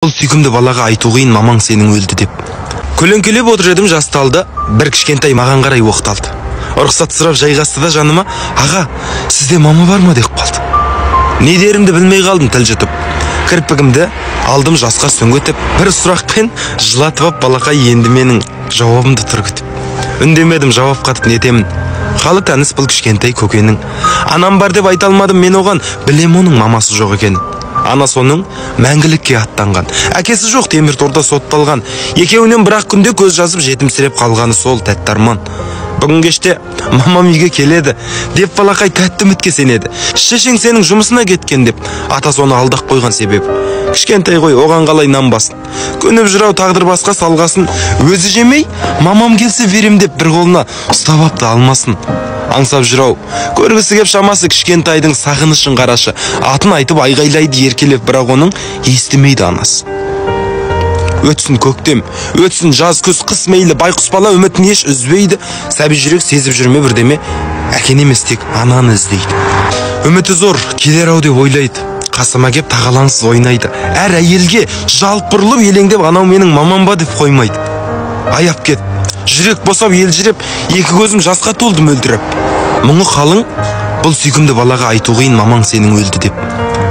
Бұл сүйкімді балаға айту қиын, мамаң сенің өлді деп. Көлеңкелеп отыр едім, жасталды, бір кішкентай маған қарай оқталды. Рұқсат сұрап жайғасты да жаныма: "Аға, сізде мама бар ма?" деп қалды. Не дерімді білмей қалдым, тіл жұтып. Кірпігімді алдым жасқа сөңгетіп, бір сұрақпен жылатып ап балақай енді менің жауабымды тұр күтіп. Үндемедім, жауап қатып нетемін. Халы таныс бұл кішкентай көкенің. Анам бар деп айта алмадым мен оған, білем оның мамасы жоқ екенін. Анасы оның мәңгілікке аттанған, әкесі жоқ темір торда сотталған. Екеуінен бірақ күнде көз жазып жетімсіреп қалғаны сол тәтті арман. Бүгін кеште мамам үйге келеді деп балақай тәтті үмітке сенеді. Шешең сенің жұмысына кеткен деп атасы оны алдақ қойған себеп. Кішкентай ғой, оған қалай нанбасын. Көніп жүрау тағдыр басқа салғасын. Өзі жемей, мамам келсе берем деп бір қолына ұстап апты алмасын. Аңсап жүрау, көргісі кеп шамасы кішкентайдың сағынышын қарашы. Атын айтып айғайлайды еркелеп, бірақ оның естімейді анасы. Өтсін көктем, өтсін жаз, күз, қыс мейлі, байқұс бала үмітін еш үзбейді. Сәби жүрек сезіп жүрме бірдеме, әкен емес тек ананы іздейді. Үміті зор, келер-ау деп ойлайды. Қасыма кеп тағалаңсыз ойнайды. Әр әйелге жалп бұрылып елеңдеп, анау менің мамам ба деп қоймайды. Аяп кет, жүрек босап елжіреп, екі көзім жасқа толды мөлдіреп. Мұңы қалың, бұл сүйкімді балаға айту қиын, мамаң сенің өлді деп.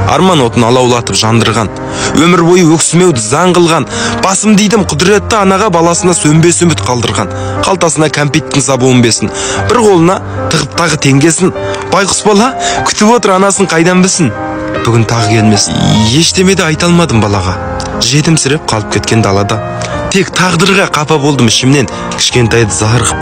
Арман отын алаулатып жандырған, өмір бойы өксімеуді заң қылған. Басым дейдім құдіретті анаға, баласына сөнбес үміт қалдырған. Қалтасына кәмпиттің сабуын бесін, бір қолына тығып тағы теңгесін. Байқұс бала күтіп отыр, анасын қайдан білсін. Бүгін тағы келмесін. Ештемеде айта алмадым балаға, жетімсіреп қалып кеткен далада. Тек тағдырға қапа болдым ішімнен, кішкентайды зар қып.